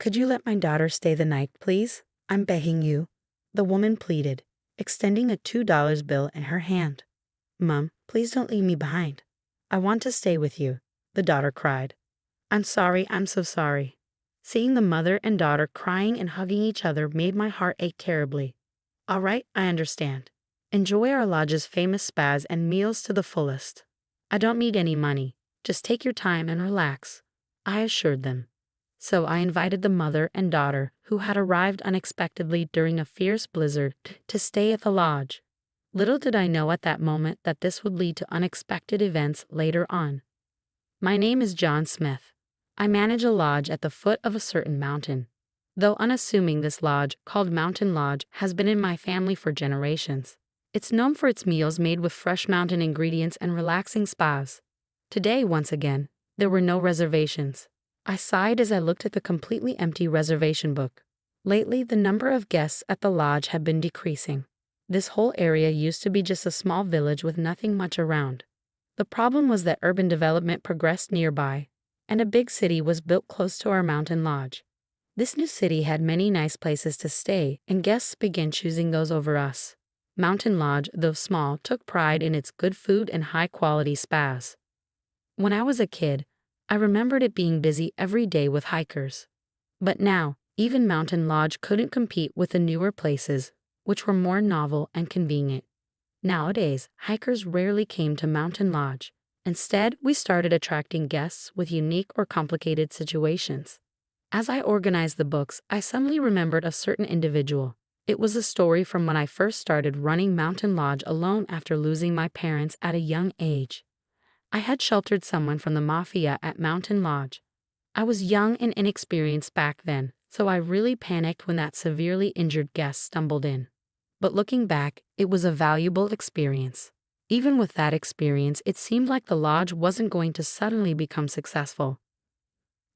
Could you let my daughter stay the night, please? I'm begging you, the woman pleaded, extending a $2 bill in her hand. Mom, please don't leave me behind. I want to stay with you, the daughter cried. I'm sorry, I'm so sorry. Seeing the mother and daughter crying and hugging each other made my heart ache terribly. All right, I understand. Enjoy our lodge's famous spas and meals to the fullest. I don't need any money. Just take your time and relax, I assured them. So I invited the mother and daughter, who had arrived unexpectedly during a fierce blizzard, to stay at the lodge. Little did I know at that moment that this would lead to unexpected events later on. My name is John Smith. I manage a lodge at the foot of a certain mountain. Though unassuming, this lodge, called Mountain Lodge, has been in my family for generations. It's known for its meals made with fresh mountain ingredients and relaxing spas. Today, once again, there were no reservations. I sighed as I looked at the completely empty reservation book. Lately, the number of guests at the lodge had been decreasing. This whole area used to be just a small village with nothing much around. The problem was that urban development progressed nearby, and a big city was built close to our mountain lodge. This new city had many nice places to stay, and guests began choosing those over us. Mountain Lodge, though small, took pride in its good food and high-quality spas. When I was a kid, I remembered it being busy every day with hikers. But now, even Mountain Lodge couldn't compete with the newer places, which were more novel and convenient. Nowadays, hikers rarely came to Mountain Lodge. Instead, we started attracting guests with unique or complicated situations. As I organized the books, I suddenly remembered a certain individual. It was a story from when I first started running Mountain Lodge alone after losing my parents at a young age. I had sheltered someone from the mafia at Mountain Lodge. I was young and inexperienced back then, so I really panicked when that severely injured guest stumbled in. But looking back, it was a valuable experience. Even with that experience, it seemed like the lodge wasn't going to suddenly become successful.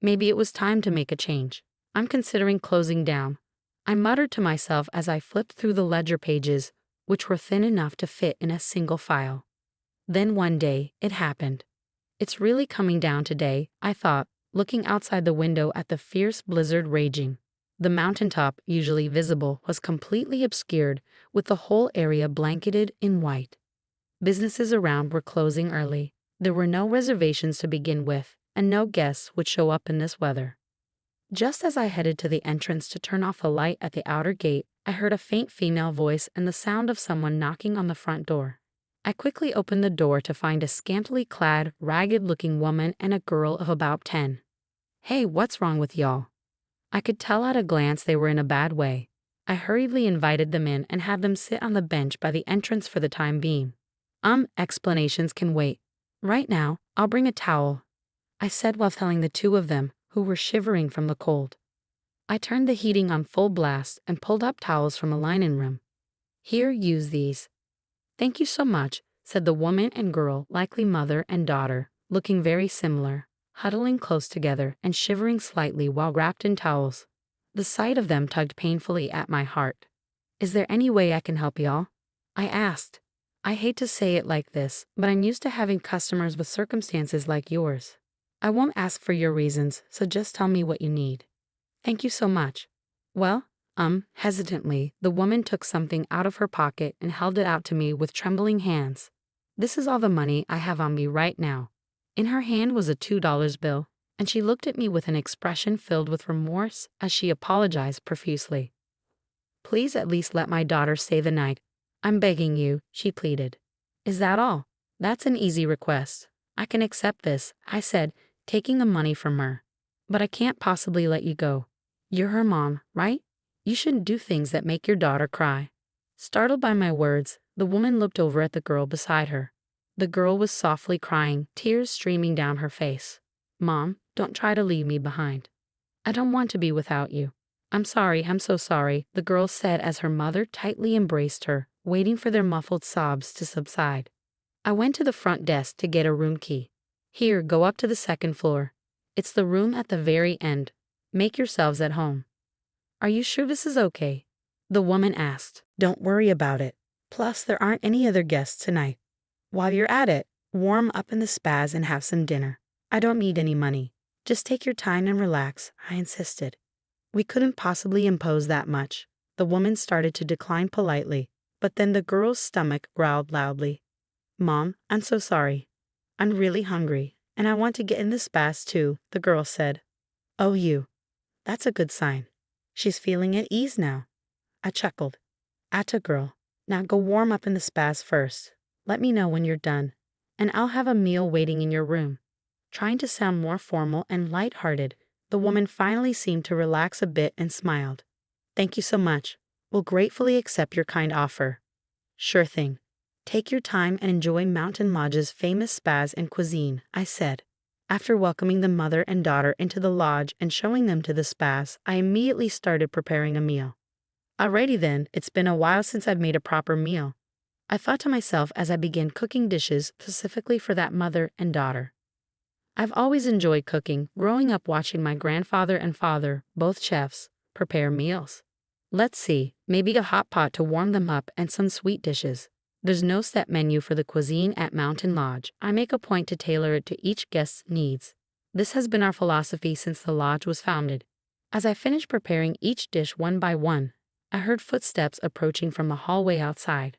Maybe it was time to make a change. I'm considering closing down, I muttered to myself as I flipped through the ledger pages, which were thin enough to fit in a single file. Then one day, it happened. It's really coming down today, I thought, looking outside the window at the fierce blizzard raging. The mountaintop, usually visible, was completely obscured, with the whole area blanketed in white. Businesses around were closing early. There were no reservations to begin with, and no guests would show up in this weather. Just as I headed to the entrance to turn off the light at the outer gate, I heard a faint female voice and the sound of someone knocking on the front door. I quickly opened the door to find a scantily clad, ragged-looking woman and a girl of about 10. Hey, what's wrong with y'all? I could tell at a glance they were in a bad way. I hurriedly invited them in and had them sit on the bench by the entrance for the time being. Explanations can wait. Right now, I'll bring a towel, I said while telling the two of them, who were shivering from the cold. I turned the heating on full blast and pulled up towels from a linen room. Here, use these. Thank you so much, said the woman and girl, likely mother and daughter, looking very similar, huddling close together and shivering slightly while wrapped in towels. The sight of them tugged painfully at my heart. Is there any way I can help y'all? I asked. I hate to say it like this, but I'm used to having customers with circumstances like yours. I won't ask for your reasons, so just tell me what you need. Thank you so much. Well, hesitantly, the woman took something out of her pocket and held it out to me with trembling hands. This is all the money I have on me right now. In her hand was a $2 bill, and she looked at me with an expression filled with remorse as she apologized profusely. Please at least let my daughter stay the night. I'm begging you, she pleaded. Is that all? That's an easy request. I can accept this, I said, taking the money from her. But I can't possibly let you go. You're her mom, right? You shouldn't do things that make your daughter cry. Startled by my words, the woman looked over at the girl beside her. The girl was softly crying, tears streaming down her face. Mom, don't try to leave me behind. I don't want to be without you. I'm sorry, I'm so sorry, the girl said as her mother tightly embraced her, waiting for their muffled sobs to subside. I went to the front desk to get a room key. Here, go up to the second floor. It's the room at the very end. Make yourselves at home. Are you sure this is okay? The woman asked. Don't worry about it. Plus, there aren't any other guests tonight. While you're at it, warm up in the spas and have some dinner. I don't need any money. Just take your time and relax, I insisted. We couldn't possibly impose that much. The woman started to decline politely, but then the girl's stomach growled loudly. Mom, I'm so sorry. I'm really hungry, and I want to get in the spas too, the girl said. Oh, you. That's a good sign. She's feeling at ease now. I chuckled. Atta girl. Now go warm up in the spas first. Let me know when you're done, and I'll have a meal waiting in your room. Trying to sound more formal and light-hearted, the woman finally seemed to relax a bit and smiled. Thank you so much. We'll gratefully accept your kind offer. Sure thing. Take your time and enjoy Mountain Lodge's famous spas and cuisine, I said. After welcoming the mother and daughter into the lodge and showing them to the spas, I immediately started preparing a meal. Alrighty then, it's been a while since I've made a proper meal, I thought to myself as I began cooking dishes specifically for that mother and daughter. I've always enjoyed cooking, growing up watching my grandfather and father, both chefs, prepare meals. Let's see, maybe a hot pot to warm them up and some sweet dishes. There's no set menu for the cuisine at Mountain Lodge. I make a point to tailor it to each guest's needs. This has been our philosophy since the lodge was founded. As I finished preparing each dish one by one, I heard footsteps approaching from the hallway outside.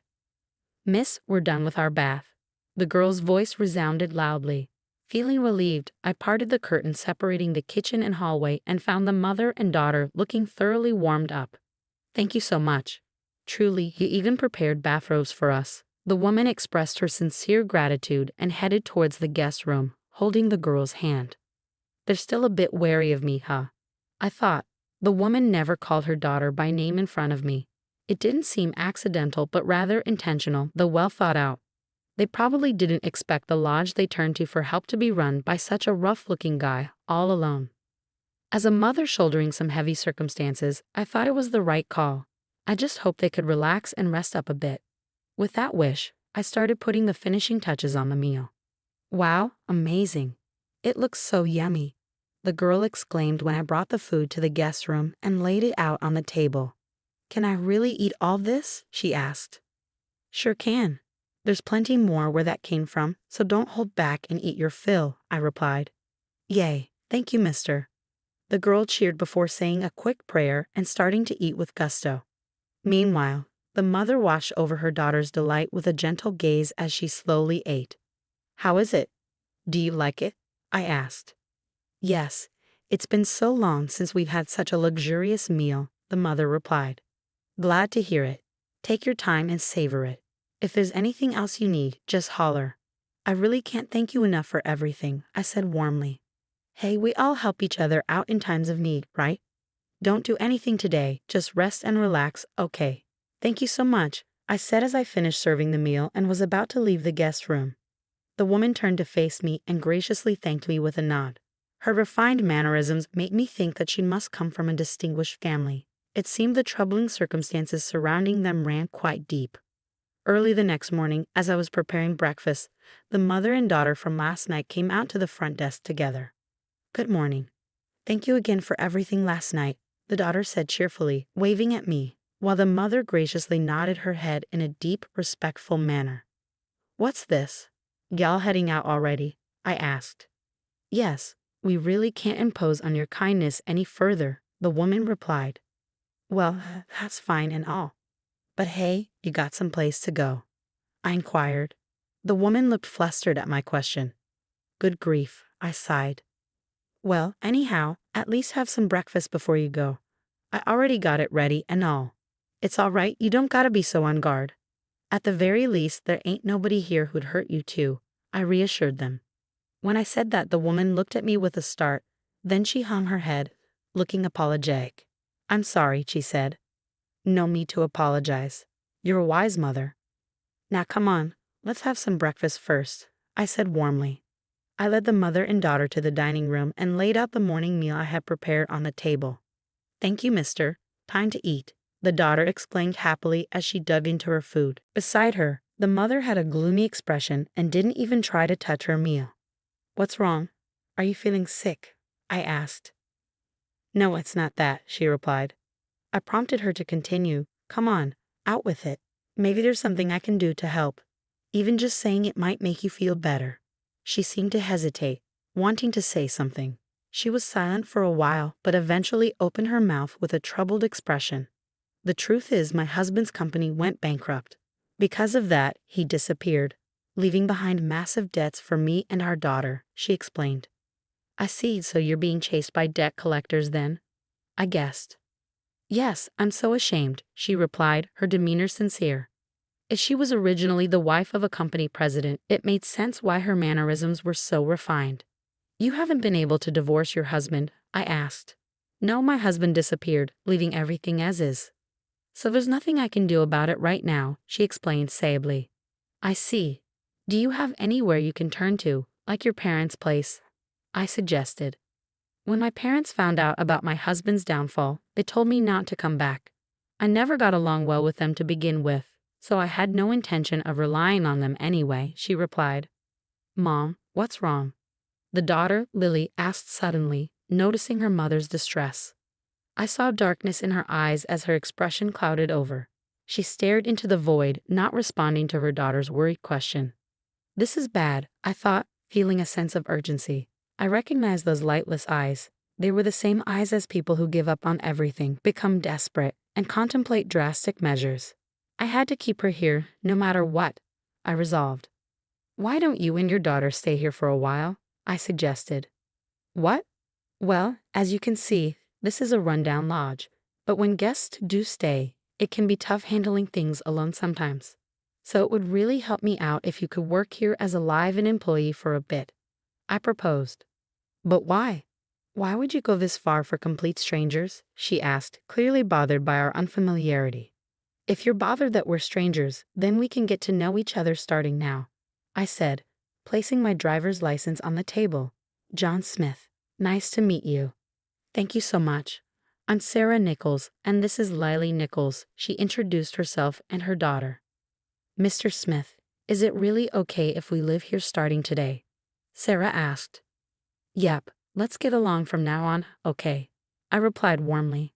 Miss, we're done with our bath. The girl's voice resounded loudly. Feeling relieved, I parted the curtain separating the kitchen and hallway and found the mother and daughter looking thoroughly warmed up. Thank you so much. Truly, you even prepared bathrobes for us. The woman expressed her sincere gratitude and headed towards the guest room, holding the girl's hand. They're still a bit wary of me, huh? I thought. The woman never called her daughter by name in front of me. It didn't seem accidental, but rather intentional, though well thought out. They probably didn't expect the lodge they turned to for help to be run by such a rough-looking guy, all alone. As a mother shouldering some heavy circumstances, I thought it was the right call. I just hoped they could relax and rest up a bit. With that wish, I started putting the finishing touches on the meal. Wow, amazing. It looks so yummy, the girl exclaimed when I brought the food to the guest room and laid it out on the table. Can I really eat all this? She asked. Sure can. There's plenty more where that came from, so don't hold back and eat your fill, I replied. Yay, thank you, mister. The girl cheered before saying a quick prayer and starting to eat with gusto. Meanwhile, the mother watched over her daughter's delight with a gentle gaze as she slowly ate. How is it? Do you like it? I asked. Yes, it's been so long since we've had such a luxurious meal, the mother replied. Glad to hear it. Take your time and savor it. If there's anything else you need, just holler. I really can't thank you enough for everything, I said warmly. Hey, we all help each other out in times of need, right? Don't do anything today, just rest and relax, okay? Thank you so much, I said as I finished serving the meal and was about to leave the guest room. The woman turned to face me and graciously thanked me with a nod. Her refined mannerisms made me think that she must come from a distinguished family. It seemed the troubling circumstances surrounding them ran quite deep. Early the next morning, as I was preparing breakfast, the mother and daughter from last night came out to the front desk together. Good morning. Thank you again for everything last night, the daughter said cheerfully, waving at me, while the mother graciously nodded her head in a deep, respectful manner. What's this? Y'all heading out already? I asked. Yes, we really can't impose on your kindness any further, the woman replied. Well, that's fine and all. But hey, you got some place to go? I inquired. The woman looked flustered at my question. Good grief, I sighed. Well, anyhow, at least have some breakfast before you go. I already got it ready and all. It's all right, you don't gotta be so on guard. At the very least, there ain't nobody here who'd hurt you too, I reassured them. When I said that, the woman looked at me with a start, then she hung her head, looking apologetic. I'm sorry, she said. No need to apologize. You're a wise mother. Now come on, let's have some breakfast first, I said warmly. I led the mother and daughter to the dining room and laid out the morning meal I had prepared on the table. Thank you, mister. Time to eat, the daughter exclaimed happily as she dug into her food. Beside her, the mother had a gloomy expression and didn't even try to touch her meal. What's wrong? Are you feeling sick? I asked. No, it's not that, she replied. I prompted her to continue. Come on, out with it. Maybe there's something I can do to help. Even just saying it might make you feel better. She seemed to hesitate, wanting to say something. She was silent for a while, but eventually opened her mouth with a troubled expression. The truth is, my husband's company went bankrupt. Because of that, he disappeared, leaving behind massive debts for me and our daughter, she explained. I see, so you're being chased by debt collectors then? I guessed. Yes, I'm so ashamed, she replied, her demeanor sincere. If she was originally the wife of a company president, it made sense why her mannerisms were so refined. You haven't been able to divorce your husband? I asked. No, my husband disappeared, leaving everything as is. So there's nothing I can do about it right now, she explained sagely. I see. Do you have anywhere you can turn to, like your parents' place? I suggested. When my parents found out about my husband's downfall, they told me not to come back. I never got along well with them to begin with, so I had no intention of relying on them anyway, she replied. Mom, what's wrong? The daughter, Lily, asked suddenly, noticing her mother's distress. I saw darkness in her eyes as her expression clouded over. She stared into the void, not responding to her daughter's worried question. This is bad, I thought, feeling a sense of urgency. I recognized those lightless eyes. They were the same eyes as people who give up on everything, become desperate, and contemplate drastic measures. I had to keep her here, no matter what, I resolved. Why don't you and your daughter stay here for a while? I suggested. What? Well, as you can see, this is a rundown lodge, but when guests do stay, it can be tough handling things alone sometimes. So it would really help me out if you could work here as a live-in employee for a bit, I proposed. But why? Why would you go this far for complete strangers? She asked, clearly bothered by our unfamiliarity. If you're bothered that we're strangers, then we can get to know each other starting now, I said, placing my driver's license on the table. John Smith. Nice to meet you. Thank you so much. I'm Sarah Nichols, and this is Lily Nichols, she introduced herself and her daughter. Mr. Smith, is it really okay if we live here starting today? Sarah asked. Yep, let's get along from now on, okay, I replied warmly.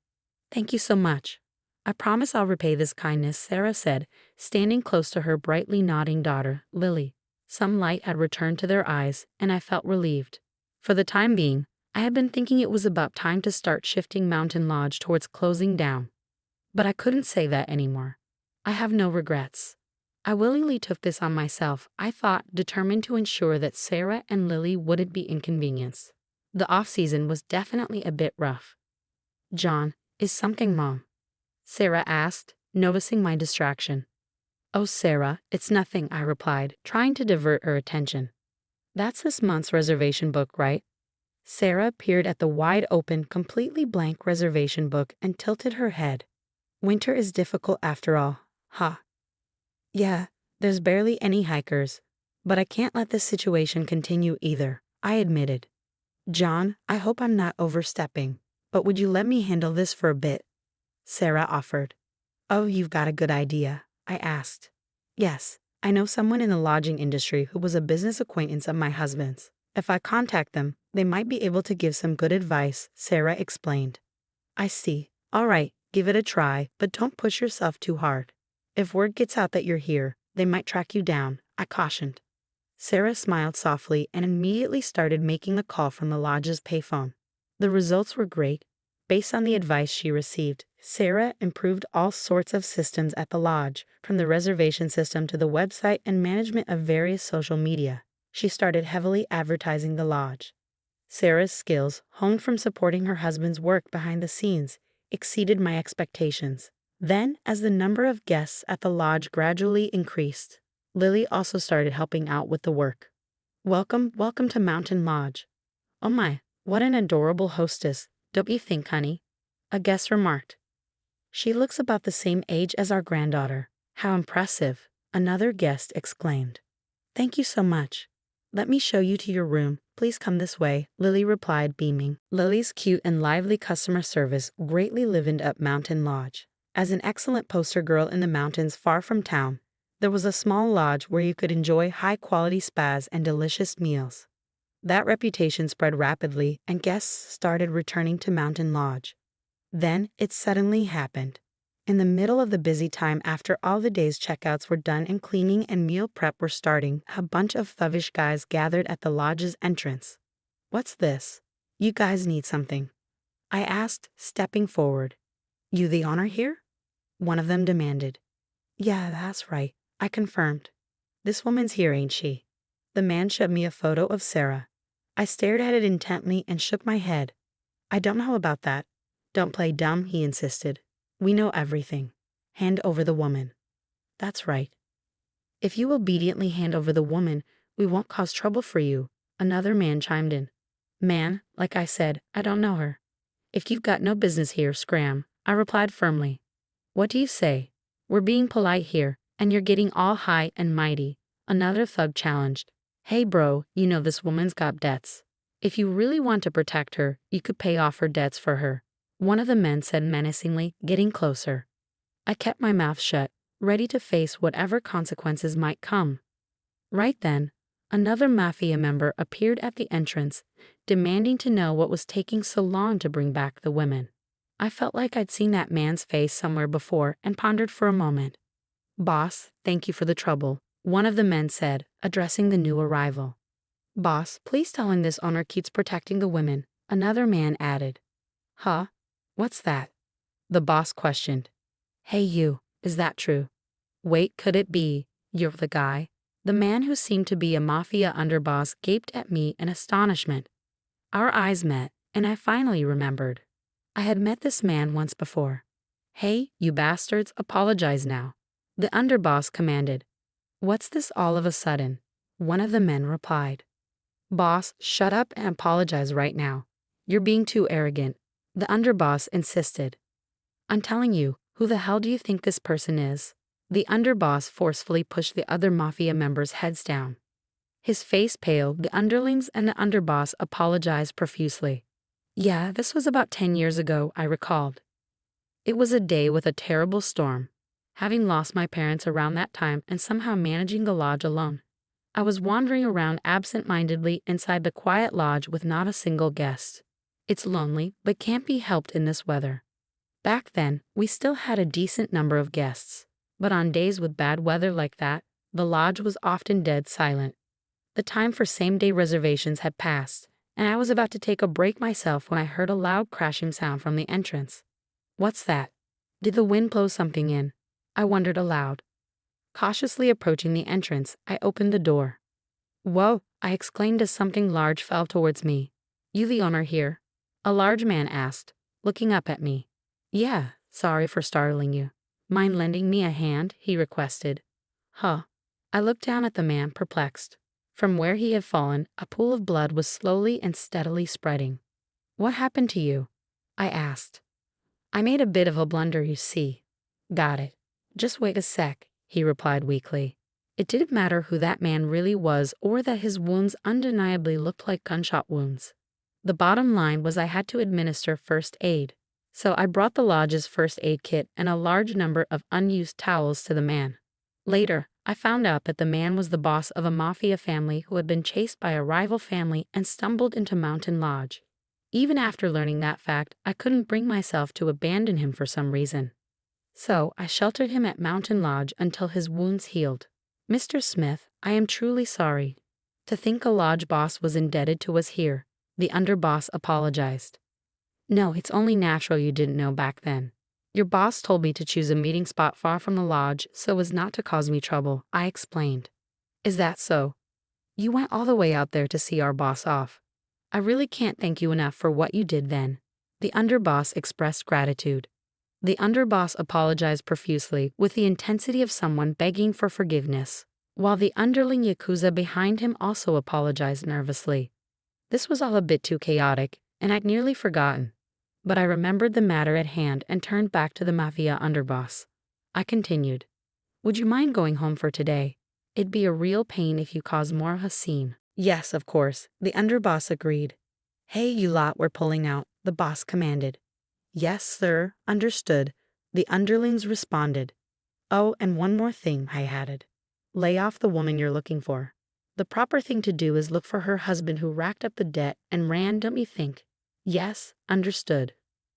Thank you so much. I promise I'll repay this kindness, Sarah said, standing close to her brightly nodding daughter, Lily. Some light had returned to their eyes, and I felt relieved. For the time being, I had been thinking it was about time to start shifting Mountain Lodge towards closing down. But I couldn't say that anymore. I have no regrets. I willingly took this on myself, I thought, determined to ensure that Sarah and Lily wouldn't be inconvenienced. The off-season was definitely a bit rough. John, is something wrong? Sarah asked, noticing my distraction. Oh, Sarah, it's nothing, I replied, trying to divert her attention. That's this month's reservation book, right? Sarah peered at the wide-open, completely blank reservation book and tilted her head. Winter is difficult after all, huh? Yeah, there's barely any hikers, but I can't let this situation continue either, I admitted. John, I hope I'm not overstepping, but would you let me handle this for a bit? Sarah offered. Oh, you've got a good idea, I asked. Yes, I know someone in the lodging industry who was a business acquaintance of my husband's. If I contact them, they might be able to give some good advice, Sarah explained. I see. All right, give it a try, but don't push yourself too hard. If word gets out that you're here, they might track you down, I cautioned. Sarah smiled softly and immediately started making the call from the lodge's payphone. The results were great. Based on the advice she received, Sarah improved all sorts of systems at the lodge, from the reservation system to the website and management of various social media. She started heavily advertising the lodge. Sarah's skills, honed from supporting her husband's work behind the scenes, exceeded my expectations. Then, as the number of guests at the lodge gradually increased, Lily also started helping out with the work. Welcome to Mountain Lodge. Oh my, what an adorable hostess, don't you think, honey? A guest remarked. She looks about the same age as our granddaughter. How impressive, another guest exclaimed. Thank you so much. Let me show you to your room. Please come this way, Lily replied, beaming. Lily's cute and lively customer service greatly livened up Mountain Lodge. As an excellent poster girl in the mountains far from town, there was a small lodge where you could enjoy high-quality spas and delicious meals. That reputation spread rapidly, and guests started returning to Mountain Lodge. Then it suddenly happened. In the middle of the busy time after all the day's checkouts were done and cleaning and meal prep were starting, a bunch of thuggish guys gathered at the lodge's entrance. What's this? You guys need something, I asked, stepping forward. You the owner here? One of them demanded. Yeah, that's right, I confirmed. This woman's here, ain't she? The man showed me a photo of Sarah. I stared at it intently and shook my head. I don't know about that. Don't play dumb, he insisted. We know everything. Hand over the woman. That's right. If you obediently hand over the woman, we won't cause trouble for you, another man chimed in. Man, like I said, I don't know her. If you've got no business here, scram, I replied firmly. What do you say? We're being polite here, and you're getting all high and mighty, another thug challenged. Hey bro, you know this woman's got debts. If you really want to protect her, you could pay off her debts for her, one of the men said menacingly, getting closer. I kept my mouth shut, ready to face whatever consequences might come. Right then, another mafia member appeared at the entrance, demanding to know what was taking so long to bring back the women. I felt like I'd seen that man's face somewhere before and pondered for a moment. Boss, thank you for the trouble, one of the men said, addressing the new arrival. Boss, please tell him this owner keeps protecting the women, another man added. Huh? What's that? The boss questioned. Hey you, is that true? Wait, could it be, you're the guy? The man who seemed to be a mafia underboss gaped at me in astonishment. Our eyes met, and I finally remembered. I had met this man once before. Hey, you bastards, apologize now. The underboss commanded. What's this all of a sudden? One of the men replied. Boss, shut up and apologize right now. You're being too arrogant. The underboss insisted. I'm telling you, who the hell do you think this person is? The underboss forcefully pushed the other mafia members' heads down. His face paled, the underlings and the underboss apologized profusely. Yeah, this was about 10 years ago, I recalled. It was a day with a terrible storm. Having lost my parents around that time and somehow managing the lodge alone, I was wandering around absent-mindedly inside the quiet lodge with not a single guest. It's lonely, but can't be helped in this weather. Back then, we still had a decent number of guests, but on days with bad weather like that, the lodge was often dead silent. The time for same-day reservations had passed, and I was about to take a break myself when I heard a loud crashing sound from the entrance. What's that? Did the wind blow something in? I wondered aloud. Cautiously approaching the entrance, I opened the door. Whoa, I exclaimed as something large fell towards me. You the owner here? A large man asked, looking up at me. Yeah, sorry for startling you. Mind lending me a hand? He requested. Huh. I looked down at the man, perplexed. From where he had fallen, a pool of blood was slowly and steadily spreading. What happened to you? I asked. I made a bit of a blunder, you see. Got it. Just wait a sec, he replied weakly. It didn't matter who that man really was or that his wounds undeniably looked like gunshot wounds. The bottom line was I had to administer first aid. So I brought the lodge's first aid kit and a large number of unused towels to the man. Later, I found out that the man was the boss of a mafia family who had been chased by a rival family and stumbled into Mountain Lodge. Even after learning that fact, I couldn't bring myself to abandon him for some reason. So I sheltered him at Mountain Lodge until his wounds healed. Mr. Smith, I am truly sorry. To think a lodge boss was indebted to us here, the underboss apologized. No, it's only natural you didn't know back then. Your boss told me to choose a meeting spot far from the lodge so as not to cause me trouble, I explained. Is that so? You went all the way out there to see our boss off. I really can't thank you enough for what you did then. The underboss expressed gratitude. The underboss apologized profusely with the intensity of someone begging for forgiveness, while the underling yakuza behind him also apologized nervously. This was all a bit too chaotic, and I'd nearly forgotten. But I remembered the matter at hand and turned back to the mafia underboss. I continued. Would you mind going home for today? It'd be a real pain if you caused more of a scene. Yes, of course, the underboss agreed. Hey, you lot, we're pulling out, the boss commanded. Yes, sir, understood, the underlings responded. Oh, and one more thing, I added. Lay off the woman you're looking for. The proper thing to do is look for her husband who racked up the debt and ran, don't you think? Yes, understood.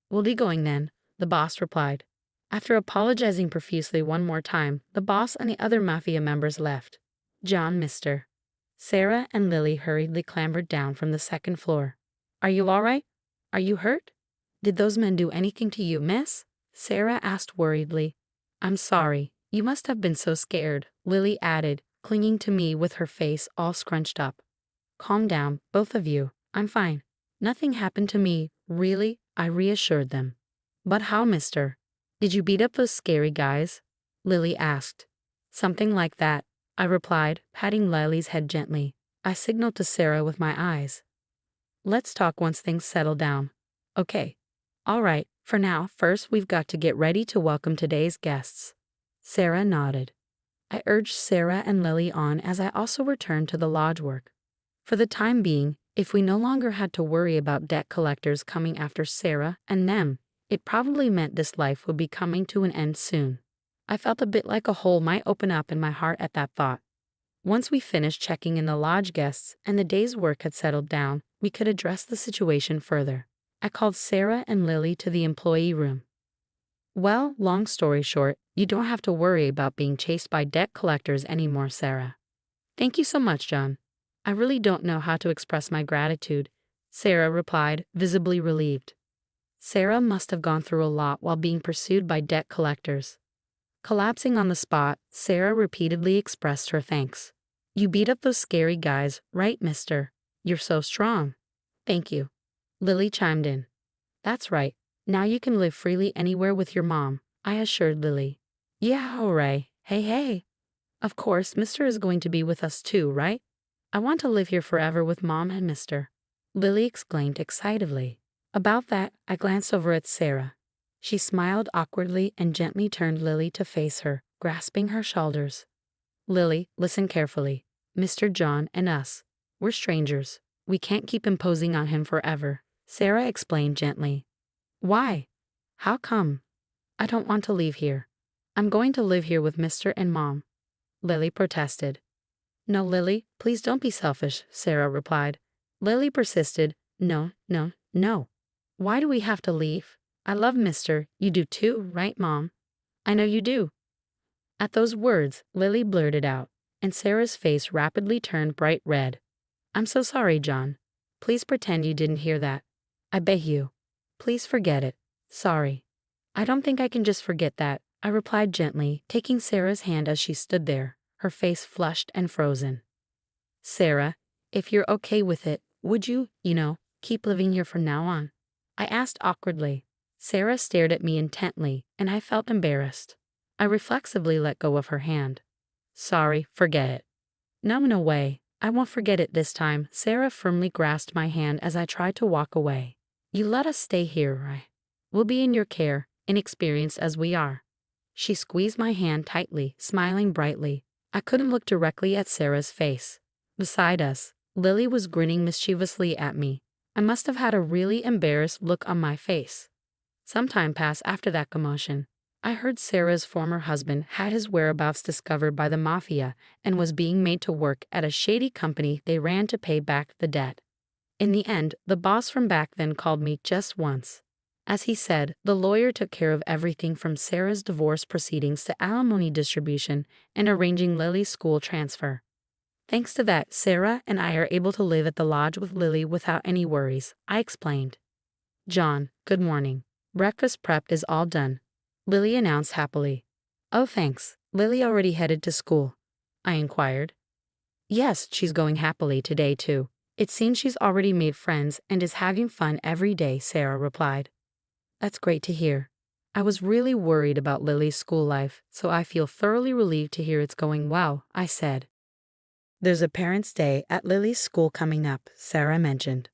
We'll be going then, the boss replied. After apologizing profusely one more time, the boss and the other mafia members left. John, Mr. Sarah and Lily hurriedly clambered down from the second floor. Are you all right? Are you hurt? Did those men do anything to you, miss? Sarah asked worriedly. I'm sorry. You must have been so scared, Lily added, clinging to me with her face all scrunched up. Calm down, both of you. I'm fine. Nothing happened to me, really, I reassured them. But how, mister? Did you beat up those scary guys? Lily asked. Something like that, I replied, patting Lily's head gently. I signaled to Sarah with my eyes. Let's talk once things settle down. Okay. All right, for now, first we've got to get ready to welcome today's guests. Sarah nodded. I urged Sarah and Lily on as I also returned to the lodge work. For the time being, if we no longer had to worry about debt collectors coming after Sarah and them, it probably meant this life would be coming to an end soon. I felt a bit like a hole might open up in my heart at that thought. Once we finished checking in the lodge guests and the day's work had settled down, we could address the situation further. I called Sarah and Lily to the employee room. Well, long story short, you don't have to worry about being chased by debt collectors anymore, Sarah. Thank you so much, John. I really don't know how to express my gratitude, Sarah replied, visibly relieved. Sarah must have gone through a lot while being pursued by debt collectors. Collapsing on the spot, Sarah repeatedly expressed her thanks. You beat up those scary guys, right, mister? You're so strong. Thank you. Lily chimed in. That's right. Now you can live freely anywhere with your mom, I assured Lily. Yeah, hooray. Hey, hey. Of course, mister is going to be with us too, right? I want to live here forever with mom and mister. Lily exclaimed excitedly. About that, I glanced over at Sarah. She smiled awkwardly and gently turned Lily to face her, grasping her shoulders. Lily, listen carefully. Mr. John and us. We're strangers. We can't keep imposing on him forever, Sarah explained gently. Why? How come? I don't want to leave here. I'm going to live here with Mr. and Mom. Lily protested. No, Lily, please don't be selfish, Sarah replied. Lily persisted. No, no, no. Why do we have to leave? I love Mr. You do too, right, Mom? I know you do. At those words, Lily blurted out, and Sarah's face rapidly turned bright red. I'm so sorry, John. Please pretend you didn't hear that. I beg you. Please forget it. Sorry. I don't think I can just forget that, I replied gently, taking Sarah's hand as she stood there, her face flushed and frozen. Sarah, if you're okay with it, would you, keep living here from now on? I asked awkwardly. Sarah stared at me intently, and I felt embarrassed. I reflexively let go of her hand. Sorry, forget it. No way. I won't forget it this time. Sarah firmly grasped my hand as I tried to walk away. You let us stay here, right? We'll be in your care, inexperienced as we are. She squeezed my hand tightly, smiling brightly. I couldn't look directly at Sarah's face. Beside us, Lily was grinning mischievously at me. I must have had a really embarrassed look on my face. Some time passed after that commotion. I heard Sarah's former husband had his whereabouts discovered by the mafia and was being made to work at a shady company they ran to pay back the debt. In the end, the boss from back then called me just once. As he said, the lawyer took care of everything from Sarah's divorce proceedings to alimony distribution and arranging Lily's school transfer. Thanks to that, Sarah and I are able to live at the lodge with Lily without any worries, I explained. John, good morning. Breakfast prepped is all done, Lily announced happily. Oh, thanks. Lily already headed to school? I inquired. Yes, she's going happily today too. It seems she's already made friends and is having fun every day, Sarah replied. That's great to hear. I was really worried about Lily's school life, so I feel thoroughly relieved to hear it's going well, I said. There's a Parents' Day at Lily's school coming up, Sarah mentioned.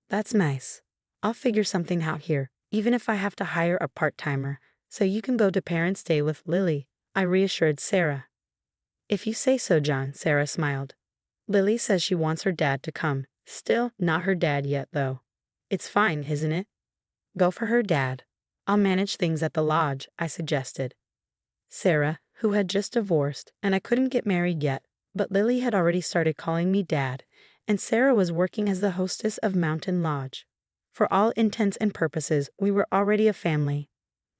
That's nice. I'll figure something out here, even if I have to hire a part-timer, so you can go to Parents' Day with Lily, I reassured Sarah. If you say so, John, Sarah smiled. Lily says she wants her dad to come. Still not her dad yet, though. It's fine, isn't it? Go for her dad. I'll manage things at the lodge, I suggested. Sarah, who had just divorced, and I couldn't get married yet, but Lily had already started calling me Dad, and Sarah was working as the hostess of Mountain Lodge. For all intents and purposes, we were already a family.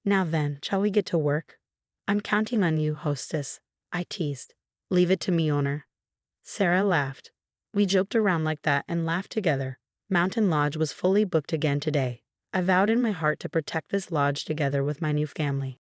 Now then, shall we get to work? I'm counting on you, hostess, I teased. Leave it to me, owner. Sarah laughed. We joked around like that and laughed together. Mountain Lodge was fully booked again today. I vowed in my heart to protect this lodge together with my new family.